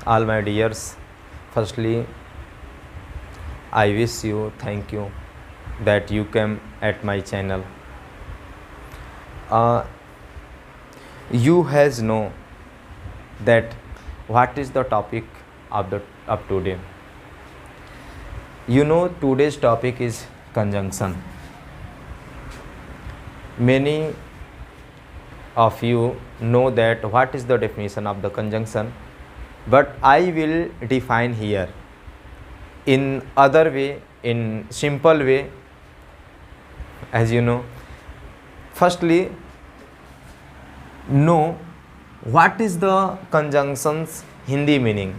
all my dears. Firstly, I wish you thank you that you came at my channel. You has know that what is the topic of today. You know today's topic is conjunction. Many of you know that what is the definition of the conjunction, but I will define here in other way, in simple way, as you know. Firstly, know what is the conjunctions Hindi meaning.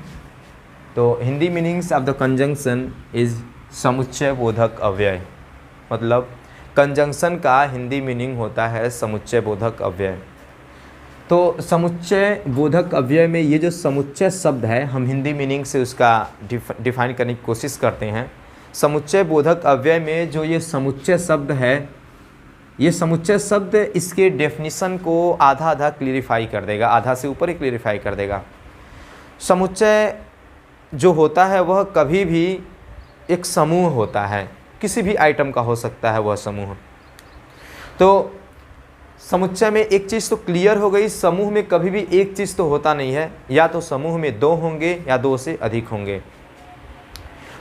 तो Hindi meanings of the conjunction is समुच्चय बोधक अव्यय, मतलब conjunction का Hindi meaning होता है समुच्चय बोधक अव्यय। तो समुच्चय बोधक अव्यय में ये जो समुच्चय शब्द है, हम हिंदी मीनिंग से उसका डिफाइन करने की कोशिश करते हैं। समुच्चय बोधक अव्यय में जो ये समुच्चय शब्द है, ये समुच्चय शब्द इसके डेफिनेशन को आधा आधा क्लियरिफाई कर देगा, आधा से ऊपर ही क्लियरिफाई कर देगा। समुच्चय जो होता है वह कभी भी एक समूह होता है, किसी भी आइटम का हो सकता है वह समूह। तो समुच्चय में एक चीज़ तो क्लियर हो गई, समूह में कभी भी एक चीज़ तो होता नहीं है, या तो समूह में दो होंगे या दो से अधिक होंगे।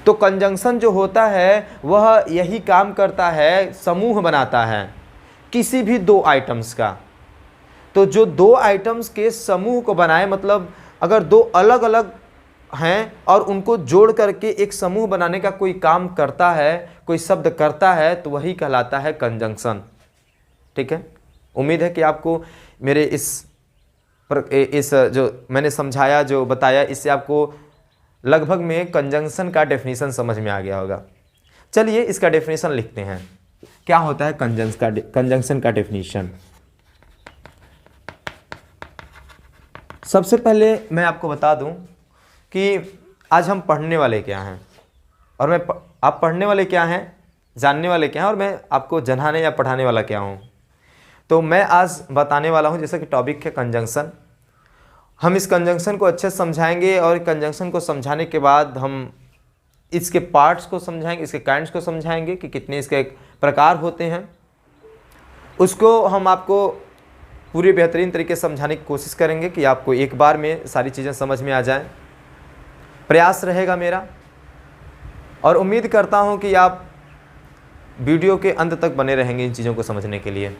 तो कंजंक्शन जो होता है वह यही काम करता है, समूह बनाता है किसी भी दो आइटम्स का। तो जो दो आइटम्स के समूह को बनाए, मतलब अगर दो अलग अलग हैं और उनको जोड़ करके एक समूह बनाने का कोई काम करता है, कोई शब्द करता है, तो वही कहलाता है कंजंक्शन। ठीक है, उम्मीद है कि आपको मेरे इस जो मैंने समझाया, जो बताया, इससे आपको लगभग में कंजंक्शन का डेफिनेशन समझ में आ गया होगा। चलिए इसका डेफिनेशन लिखते हैं। क्या होता है कंजंक्शन का डेफिनेशन? सबसे पहले मैं आपको बता दूं कि आज हम पढ़ने वाले क्या हैं, और आप पढ़ने वाले क्या हैं, जानने वाले क्या हैं, और मैं आपको जनाने या पढ़ाने वाला क्या हूँ। तो मैं आज बताने वाला हूँ, जैसा कि टॉपिक है कंजंक्शन। हम इस कंजंक्शन को अच्छे से समझाएंगे, और कंजंक्शन को समझाने के बाद हम इसके पार्ट्स को समझाएंगे, इसके काइंड्स को समझाएंगे कि कितने इसके प्रकार होते हैं। उसको हम आपको पूरी बेहतरीन तरीके से समझाने की कोशिश करेंगे कि आपको एक बार में सारी चीज़ें समझ में आ जाएं। प्रयास रहेगा मेरा, और उम्मीद करता हूं कि आप वीडियो के अंत तक बने रहेंगे इन चीज़ों को समझने के लिए।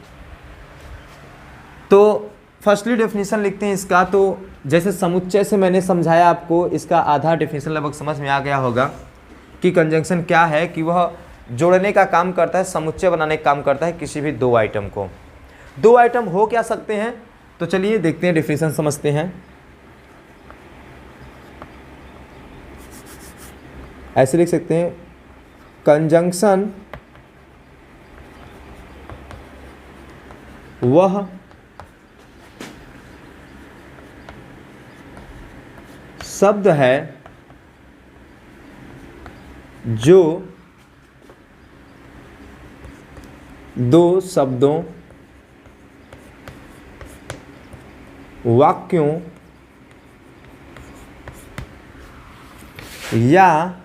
तो फर्स्टली डेफिनेशन लिखते हैं इसका। तो जैसे समुच्चय से मैंने समझाया आपको, इसका आधा डेफिनेशन लगभग समझ में आ गया होगा कि कंजंक्शन क्या है, कि वह जोड़ने का काम करता है, समुच्चय बनाने का काम करता है किसी भी दो आइटम को। दो आइटम हो क्या सकते हैं, तो चलिए देखते हैं, डेफिनेशन समझते हैं। ऐसे लिख सकते हैं, कंजंक्शन वह शब्द है जो दो शब्दों, वाक्यों या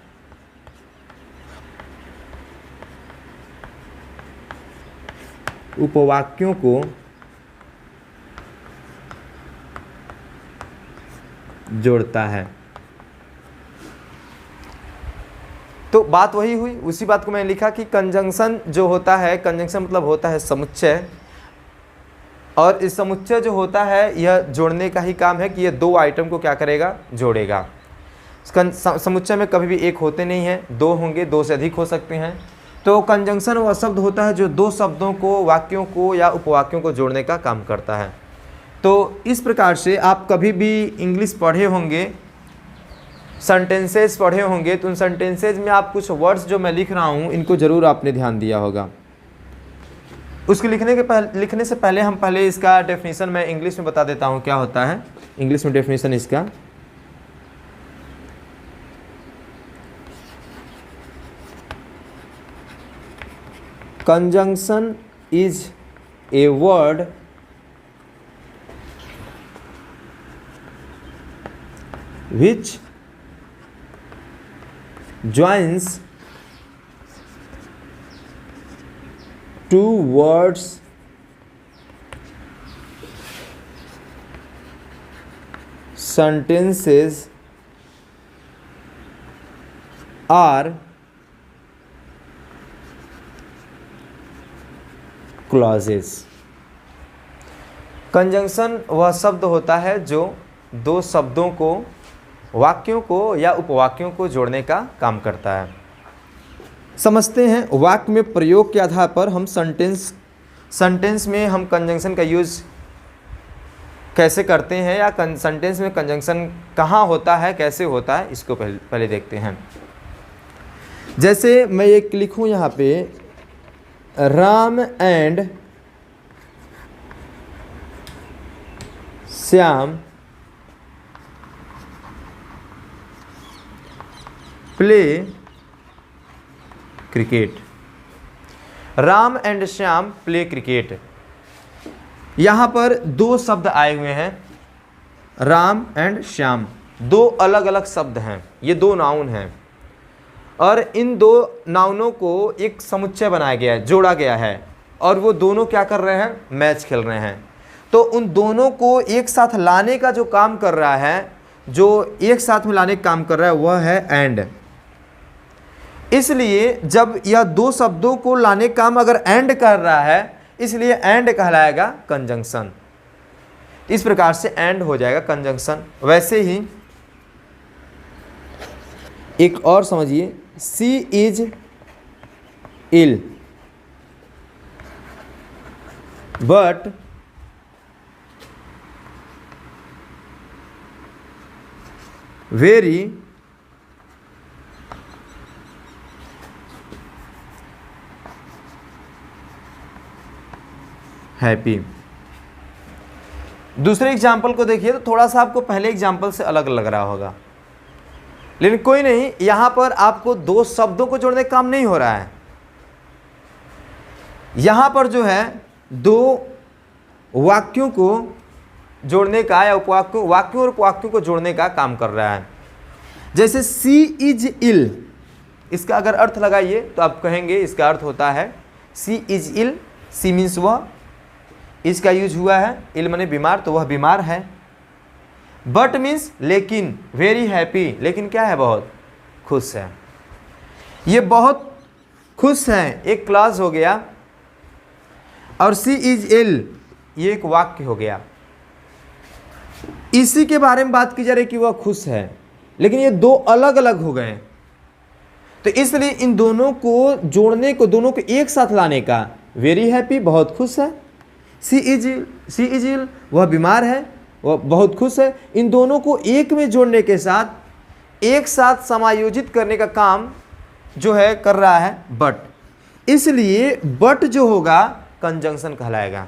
उपवाक्यों को जोड़ता है। तो बात वही हुई, उसी बात को मैंने लिखा कि कंजंक्शन जो होता है, कंजंक्शन मतलब होता है समुच्चय, और इस समुच्चय जो होता है यह जोड़ने का ही काम है, कि यह दो आइटम को क्या करेगा, जोड़ेगा। समुच्चय में कभी भी एक होते नहीं हैं, दो होंगे, दो से अधिक हो सकते हैं। तो कंजंक्शन वह शब्द होता है जो दो शब्दों को, वाक्यों को या उपवाक्यों को जोड़ने का काम करता है। तो इस प्रकार से आप कभी भी इंग्लिश पढ़े होंगे, सेंटेंसेस पढ़े होंगे, तो उन सेंटेंसेज में आप कुछ वर्ड्स जो मैं लिख रहा हूँ इनको ज़रूर आपने ध्यान दिया होगा। उसके लिखने से पहले हम इसका डेफिनेशन मैं इंग्लिश में बता देता हूँ क्या होता है। इंग्लिश में डेफिनेशन इसका, conjunction is a word which joins two words sentences are clauses। Conjunction वह शब्द होता है जो दो शब्दों को, वाक्यों को या उपवाक्यों को जोड़ने का काम करता है। समझते हैं वाक्य में प्रयोग के आधार पर हम सेंटेंस में हम कंजंक्शन का यूज कैसे करते हैं, या सेंटेंस में कंजंक्शन कहाँ होता है, कैसे होता है, इसको पहले देखते हैं। जैसे मैं एक लिखूं यहाँ पे, Ram and Shyam play cricket. Ram and Shyam play cricket. यहाँ पर दो शब्द आए हुए हैं, राम एंड श्याम, दो अलग अलग शब्द हैं, ये दो नाउन हैं, और इन दो नाउनों को एक समुच्चय बनाया गया है, जोड़ा गया है, और वो दोनों क्या कर रहे हैं, मैच खेल रहे हैं। तो उन दोनों को एक साथ लाने का जो काम कर रहा है, जो एक साथ में लाने का काम कर रहा है, वह है एंड। इसलिए जब यह दो शब्दों को लाने का काम अगर एंड कर रहा है, इसलिए एंड कहलाएगा कंजंक्शन। इस प्रकार से एंड हो जाएगा कंजंक्शन। वैसे ही एक और समझिए, she is ill but very happy. दूसरे एग्जाम्पल को देखिए तो थोड़ा सा आपको पहले एग्जाम्पल से अलग लग रहा होगा, लेकिन कोई नहीं, यहां पर आपको दो शब्दों को जोड़ने का काम नहीं हो रहा है। यहां पर जो है दो वाक्यों को जोड़ने का या वाक्यों और उपवाक्यों को जोड़ने का काम कर रहा है। जैसे सी इज इल, इसका अगर अर्थ लगाइए तो आप कहेंगे इसका अर्थ होता है सी इज इल। सी मीन्स वह, इसका यूज हुआ है, इल माने बीमार, तो वह बीमार है। बट मीन्स लेकिन, वेरी हैप्पी, लेकिन क्या है, बहुत खुश है। ये बहुत खुश है एक क्लॉज हो गया, और सी इज इल ये एक वाक्य हो गया। इसी के बारे में बात की जा रही कि वह खुश है, लेकिन ये दो अलग अलग हो गए। तो इसलिए इन दोनों को जोड़ने को, दोनों को एक साथ लाने का, वेरी हैप्पी बहुत खुश है, सी इज इल वह बीमार है, वह बहुत खुश है, इन दोनों को एक में जोड़ने के साथ एक साथ समायोजित करने का काम जो है कर रहा है बट। इसलिए बट जो होगा कंजंक्शन कहलाएगा।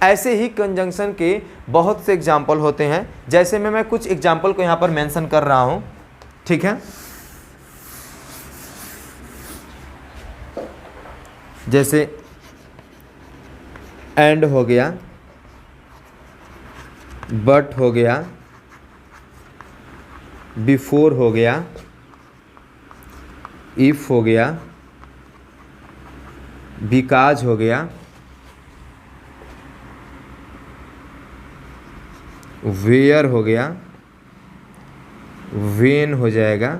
ऐसे ही कंजंक्शन के बहुत से एग्जाम्पल होते हैं, जैसे मैं कुछ एग्जाम्पल को यहाँ पर मेंशन कर रहा हूँ, ठीक है। जैसे एंड हो गया, बट हो गया, बिफोर हो गया, इफ हो गया, बिकॉज हो गया, वेयर हो गया, वेन हो जाएगा,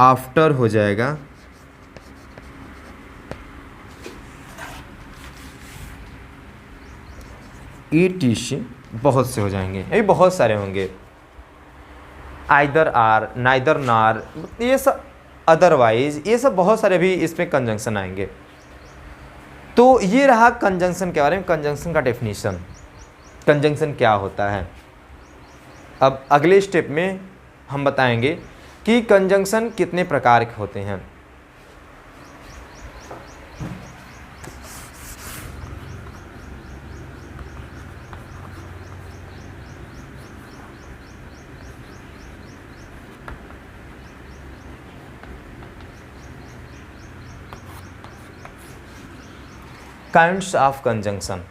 आफ्टर हो जाएगा, ETC बहुत से हो जाएंगे, ये बहुत सारे होंगे। आइदर आर, नाइदर नार, ये सब, अदरवाइज, ये सब बहुत सारे भी इसमें कंजंक्शन आएंगे। तो ये रहा कंजंक्शन के बारे में, कंजंक्शन का डेफिनेशन, कंजंक्शन क्या होता है। अब अगले स्टेप में हम बताएंगे कि कंजंक्शन कितने प्रकार के होते हैं। Kinds of conjunction.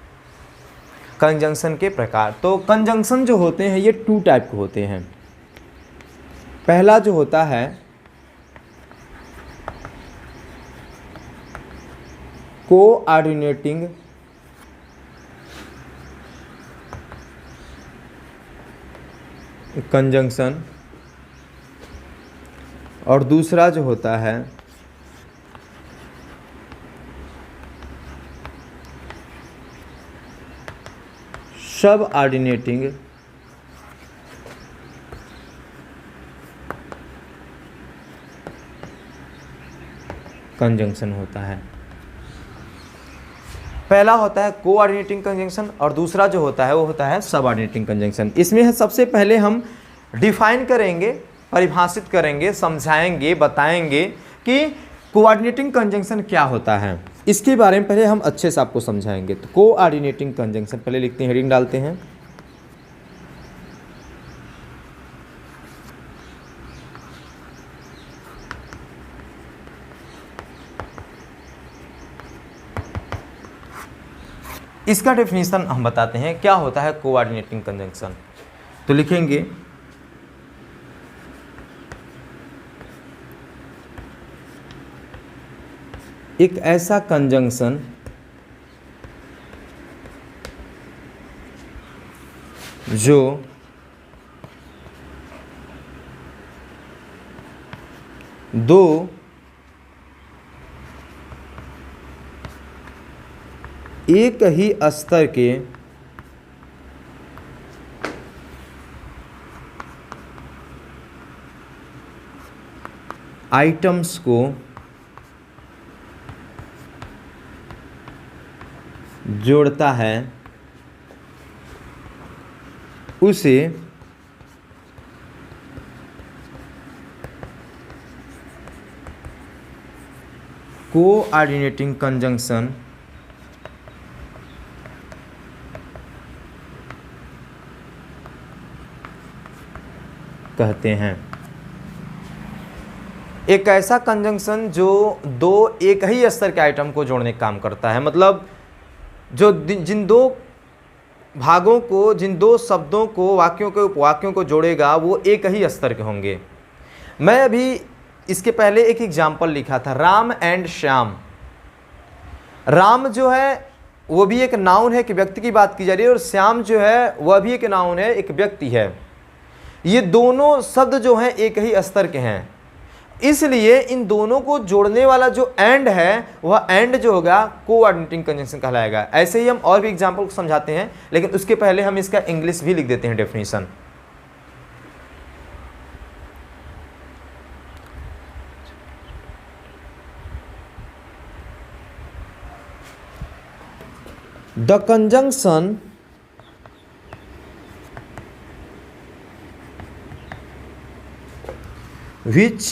कंजंक्शन के प्रकार। तो कंजंक्शन जो होते हैं ये 2 टाइप के होते हैं। पहला जो होता है कोऑर्डिनेटिंग कंजंक्शन, और दूसरा जो होता है सब ऑर्डिनेटिंग कंजंक्शन होता है। पहला होता है कोऑर्डिनेटिंग कंजंक्शन और दूसरा जो होता है वो होता है सबऑर्डिनेटिंग कंजंक्शन। इसमें सबसे पहले हम डिफाइन करेंगे, परिभाषित करेंगे, समझाएंगे, बताएंगे कि कोऑर्डिनेटिंग कंजंक्शन क्या होता है। इसके बारे में पहले हम अच्छे से आपको समझाएंगे। तो कोऑर्डिनेटिंग कंजंक्शन पहले लिखते हैं, हेडिंग डालते हैं। इसका डेफिनेशन हम बताते हैं क्या होता है कोऑर्डिनेटिंग कंजंक्शन। तो लिखेंगे एक ऐसा कंजंक्शन जो दो एक ही स्तर के आइटम्स को जोड़ता है, उसे कोऑर्डिनेटिंग कंजंक्शन कहते हैं। एक ऐसा कंजंक्शन जो दो एक ही स्तर के आइटम को जोड़ने का काम करता है, मतलब जो जिन दो भागों को, जिन दो शब्दों को, वाक्यों के उपवाक्यों को जोड़ेगा वो एक ही स्तर के होंगे। मैं अभी इसके पहले एक एग्जाम्पल लिखा था, राम एंड श्याम। राम जो है वो भी एक नाउन है, एक व्यक्ति की बात की जा रही है, और श्याम जो है वह भी एक नाउन है, एक व्यक्ति है। ये दोनों शब्द जो हैं एक ही स्तर के हैं, इसलिए इन दोनों को जोड़ने वाला जो एंड है वह एंड जो होगा कोऑर्डिनेटिंग कंजंक्शन कहलाएगा। ऐसे ही हम और भी एग्जाम्पल को समझाते हैं, लेकिन उसके पहले हम इसका इंग्लिश भी लिख देते हैं definition. The conjunction which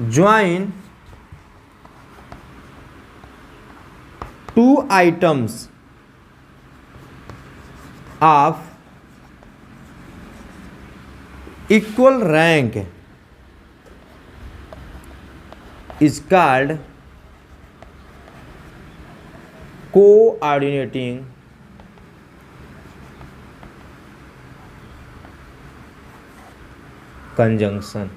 join two items of equal rank is called coordinating conjunction.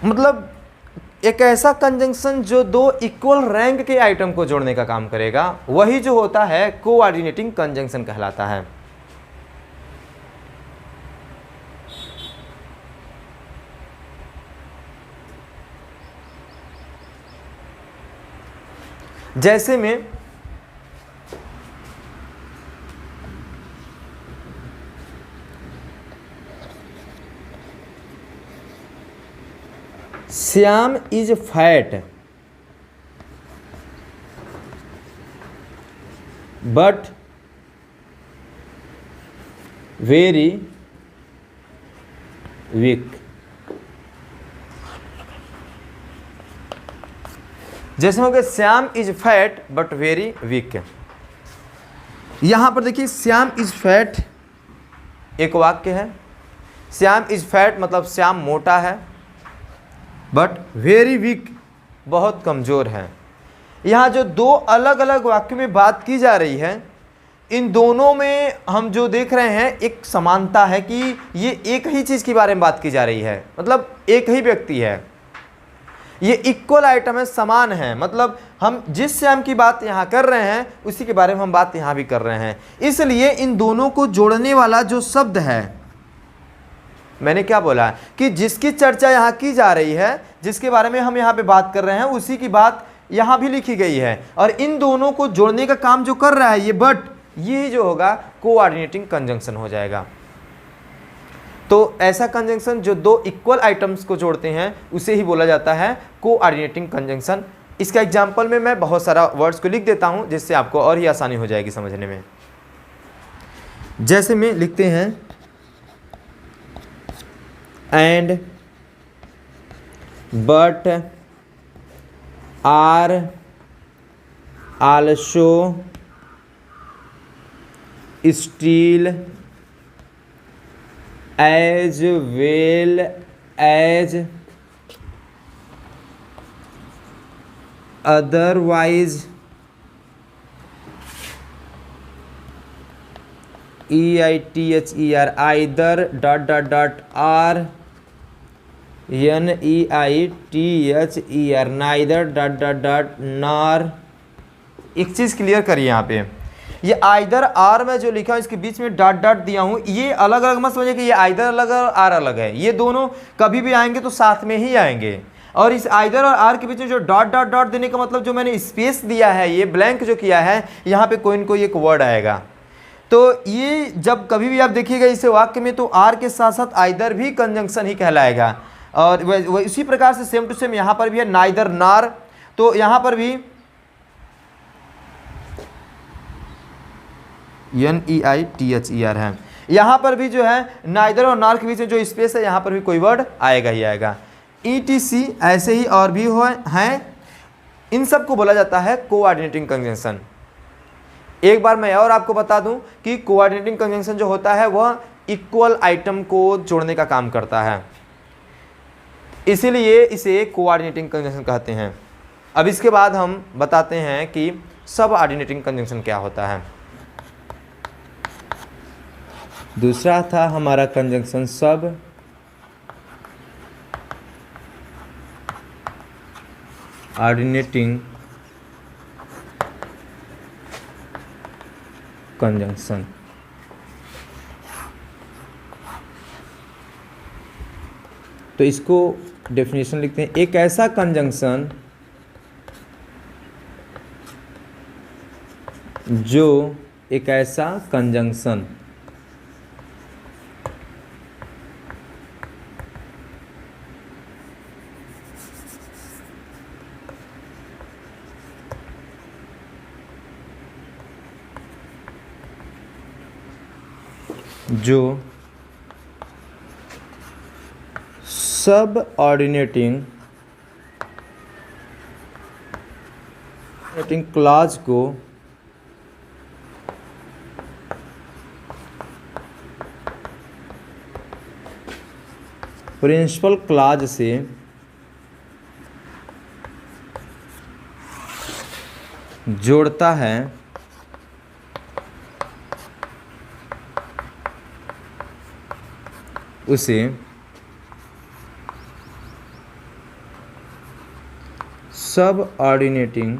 मतलब एक ऐसा कंजंक्शन जो दो इक्वल रैंक के आइटम को जोड़ने का काम करेगा, वही जो होता है कोऑर्डिनेटिंग कंजंक्शन कहलाता है। जैसे में Shyam is fat but very weak. जैसे हो गया Shyam is fat but very weak. यहां पर देखिए श्याम इज फैट एक वाक्य है। श्याम इज फैट मतलब श्याम मोटा है, बट वेरी वीक, बहुत कमज़ोर है। यहाँ जो दो अलग अलग वाक्य में बात की जा रही है, इन दोनों में हम जो देख रहे हैं एक समानता है कि ये एक ही चीज़ के बारे में बात की जा रही है, मतलब एक ही व्यक्ति है, ये इक्वल आइटम है, समान है। मतलब हम जिस श्याम की बात यहाँ कर रहे हैं उसी के बारे में हम बात यहाँ भी कर रहे हैं। इसलिए इन दोनों को जोड़ने वाला जो शब्द है, मैंने क्या बोला कि जिसकी चर्चा यहाँ की जा रही है, जिसके बारे में हम यहाँ पे बात कर रहे हैं, उसी की बात यहाँ भी लिखी गई है। और इन दोनों को जोड़ने का काम जो कर रहा है ये बट, ये जो होगा कोऑर्डिनेटिंग कंजंक्शन हो जाएगा। तो ऐसा कंजंक्शन जो दो इक्वल आइटम्स को जोड़ते हैं उसे ही बोला जाता है कोऑर्डिनेटिंग कंजंक्शन। इसका एग्जांपल में मैं बहुत सारा वर्ड्स को लिख देता हूं जिससे आपको और ही आसानी हो जाएगी समझने में। जैसे में लिखते हैं and, but, or, also, still, as well as, otherwise, EITHER, either dot dot dot or, NEITHER, neither dot dot dot nor. एक चीज़ क्लियर करिए यहाँ पे, ये आइदर आर में जो लिखा है इसके बीच में डॉट डॉट दिया हूँ, ये अलग अलग मत समझिए कि ये आइदर अलग है और आर अलग है। ये दोनों कभी भी आएंगे तो साथ में ही आएंगे। और इस आइदर और आर के बीच में जो डॉट डॉट डॉट देने का मतलब, जो मैंने स्पेस दिया है, ये ब्लैंक जो किया है, यहाँ पे कोई न कोई एक वर्ड आएगा। तो ये जब कभी भी आप देखिएगा इस वाक्य में, तो आर के साथ साथ आइदर भी कंजंक्शन ही कहलाएगा। और वह इसी प्रकार से सेम टू सेम यहाँ पर भी है नाइदर नार, तो यहाँ पर भी NEITHER है। यहाँ पर भी जो है नाइदर और नार के बीच में जो स्पेस है यहाँ पर भी कोई वर्ड आएगा ही आएगा। ETC ऐसे ही और भी हैं, इन सब को बोला जाता है कोऑर्डिनेटिंग कंजंक्शन। एक बार मैं और आपको बता दूं कि कोऑर्डिनेटिंग कंजंक्शन जो होता है वह इक्वल आइटम को जोड़ने का काम करता है, इसीलिए इसे कोऑर्डिनेटिंग कंजंक्शन कहते हैं। अब इसके बाद हम बताते हैं कि सब ऑर्डिनेटिंग कंजंक्शन क्या होता है। दूसरा था हमारा कंजंक्शन सब, ऑर्डिनेटिंग कंजंक्शन। तो इसको डेफिनेशन लिखते हैं, एक ऐसा कंजंक्शन जो एक ऐसा कंजंक्शन जो सब ऑर्डिनेटिंग क्लॉज को प्रिंसिपल क्लॉज से जोड़ता है, उसे सब ऑर्डिनेटिंग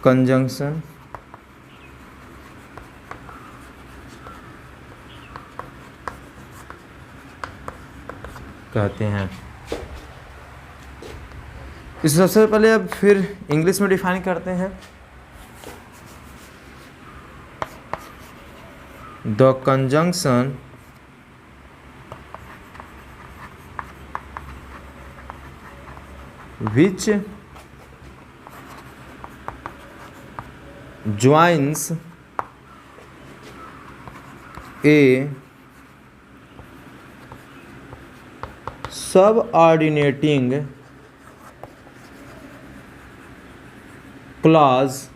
कंजंक्शन कहते हैं। इस सबसे पहले अब फिर इंग्लिश में डिफाइन करते हैं। The conjunction which joins a subordinating clause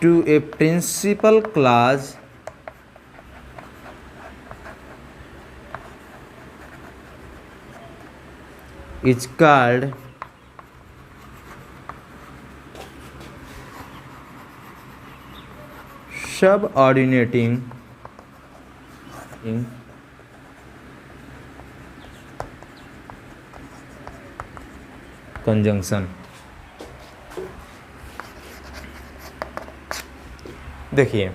to a principal clause is called subordinating conjunction। देखिए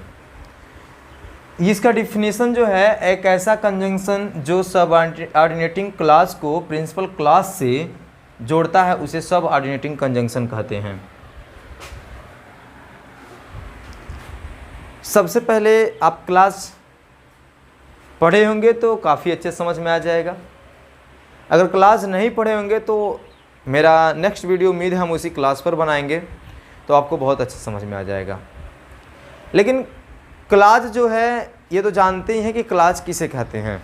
इसका डिफिनीशन जो है, एक ऐसा कंजंक्शन जो सबऑर्डिनेटिंग क्लास को प्रिंसिपल क्लास से जोड़ता है उसे सबऑर्डिनेटिंग कंजंक्शन कहते हैं। सबसे पहले आप क्लास पढ़े होंगे तो काफ़ी अच्छे समझ में आ जाएगा। अगर क्लास नहीं पढ़े होंगे तो मेरा नेक्स्ट वीडियो उम्मीद है हम उसी क्लास पर बनाएंगे तो आपको बहुत अच्छे समझ में आ जाएगा। लेकिन क्लास जो है ये तो जानते ही हैं कि क्लास किसे कहते हैं,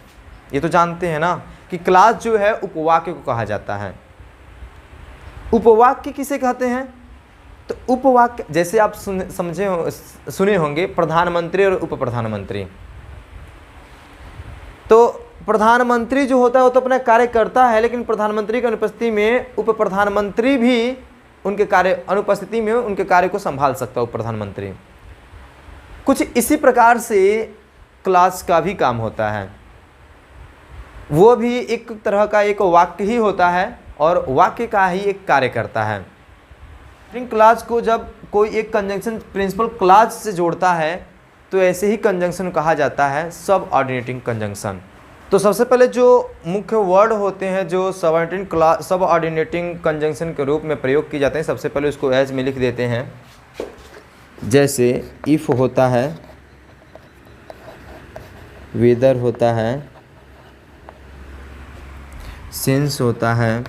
ये तो जानते हैं ना कि क्लास जो है उपवाक्य को कहा जाता है। उपवाक्य किसे कहते हैं? तो उपवाक्य जैसे आप सुने होंगे प्रधानमंत्री और उप प्रधानमंत्री। तो प्रधानमंत्री जो होता है वो तो अपना कार्य करता है, लेकिन प्रधानमंत्री की अनुपस्थिति में उप प्रधानमंत्री भी उनके अनुपस्थिति में उनके कार्य को संभाल सकता है उप प्रधानमंत्री। कुछ इसी प्रकार से क्लास का भी काम होता है, वो भी एक तरह का एक वाक्य ही होता है और वाक्य का ही एक कार्य करता है। क्लास को जब कोई एक कंजंक्शन प्रिंसिपल क्लास से जोड़ता है तो ऐसे ही कंजंक्शन कहा जाता है सबऑर्डिनेटिंग कंजंक्शन। तो सबसे पहले जो मुख्य वर्ड होते हैं जो सबऑर्डिनेटिंग कंजंक्शन के रूप में प्रयोग किए जाते हैं, सबसे पहले उसको एज में लिख देते हैं। जैसे इफ़ होता है, वेदर होता है, सिंस होता है,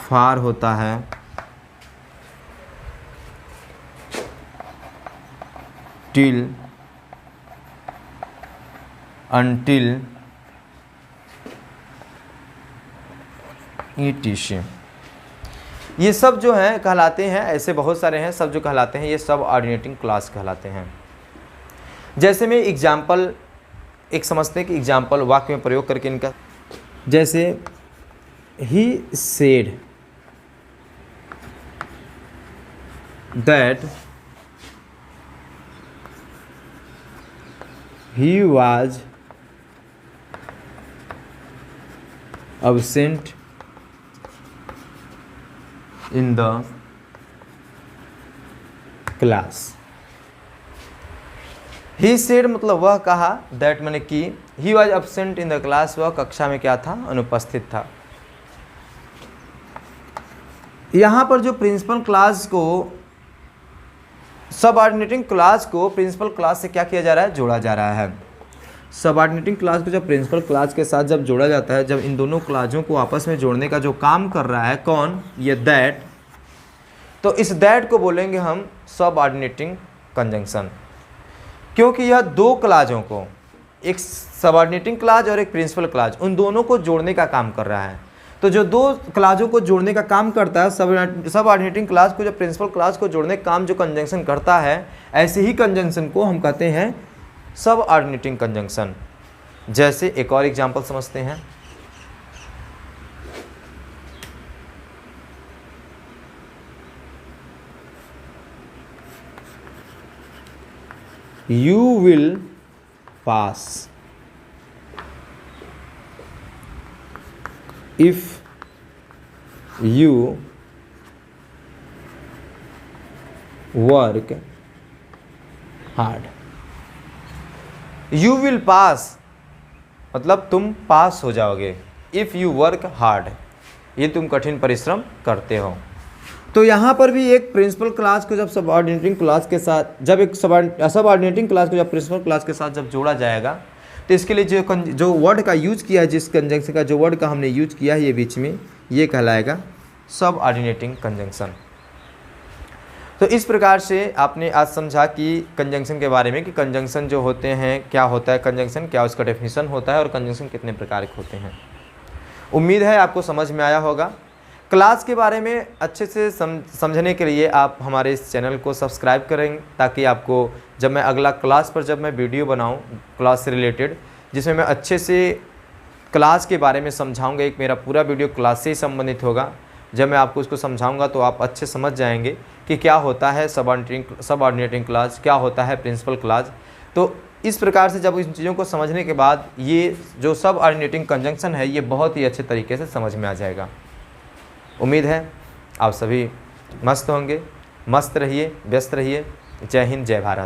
फार होता है, टिल, अनटिल, etc। ये सब जो हैं कहलाते हैं, ऐसे बहुत सारे हैं सब जो कहलाते हैं ये सबऑर्डिनेटिंग क्लास कहलाते हैं। जैसे में एग्जाम्पल एक समझते हैं कि एग्जाम्पल वाक्य में प्रयोग करके इनका, जैसे he said that he was absent in the class। He said मतलब वह कहा, दैट मैंने कि, he was absent in the class वह कक्षा में क्या था, अनुपस्थित था। यहाँ पर जो प्रिंसिपल क्लास को सबऑर्डिनेटिंग क्लास को प्रिंसिपल क्लास से क्या किया जा रहा है, जोड़ा जा रहा है। सबऑर्डिनेटिंग क्लास को जब प्रिंसिपल क्लास के साथ जब जोड़ा जाता है, जब इन दोनों क्लासों को आपस में जोड़ने का जो काम कर रहा है कौन, ये दैट, तो इस दैट को बोलेंगे हम सबऑर्डिनेटिंग कंजंक्शन। क्योंकि यह दो क्लासों को, एक सबऑर्डिनेटिंग क्लास और एक प्रिंसिपल क्लास, उन दोनों को जोड़ने का काम कर रहा है। तो जो दो क्लासों को जोड़ने का काम करता है, सबऑर्डिनेटिंग क्लास को जब प्रिंसिपल क्लास को जोड़ने का काम जो कंजंक्शन करता है, ऐसे ही कंजंक्शन को हम कहते हैं सबऑर्डिनेटिंग कंजंक्शन। जैसे एक और एग्जांपल समझते हैं। You will pass if you work hard। You will pass मतलब तुम पास हो जाओगे। If you work hard ये तुम कठिन परिश्रम करते हो। तो यहाँ पर भी एक प्रिंसिपल क्लास को जब सबऑर्डिनेटिंग क्लास के साथ, जब एक सबऑर्डिनेटिंग क्लास को जब प्रिंसिपल क्लास के साथ जब जोड़ा जाएगा, तो इसके लिए जो वर्ड का यूज किया है, जिस कंजंक्शन का जो वर्ड का हमने यूज किया है ये बीच में, ये कहलाएगा सबऑर्डिनेटिंग कंजंक्शन। तो इस प्रकार से आपने आज समझा कि कंजंक्शन के बारे में, कि कंजंक्शन जो होते हैं, क्या होता है कंजंक्शन, क्या उसका डेफिनेशन होता है और कंजंक्शन कितने प्रकार के होते हैं। उम्मीद है आपको समझ में आया होगा। क्लास के बारे में अच्छे से समझने के लिए आप हमारे इस चैनल को सब्सक्राइब करें, ताकि आपको जब मैं अगला क्लास पर जब मैं वीडियो बनाऊं क्लास से रिलेटेड, जिसमें मैं अच्छे से क्लास के बारे में समझाऊंगा। एक मेरा पूरा वीडियो क्लास से ही संबंधित होगा। जब मैं आपको उसको समझाऊंगा तो आप अच्छे समझ जाएंगे कि क्या होता है सबऑर्डिनेटिंग क्लास, क्या होता है प्रिंसिपल क्लास। तो इस प्रकार से जब इन चीज़ों को समझने के बाद ये जो सबऑर्डिनेटिंग कंजंक्शन है ये बहुत ही अच्छे तरीके से समझ में आ जाएगा। उम्मीद है आप सभी मस्त होंगे। मस्त रहिए, व्यस्त रहिए। जय हिंद, जय भारत।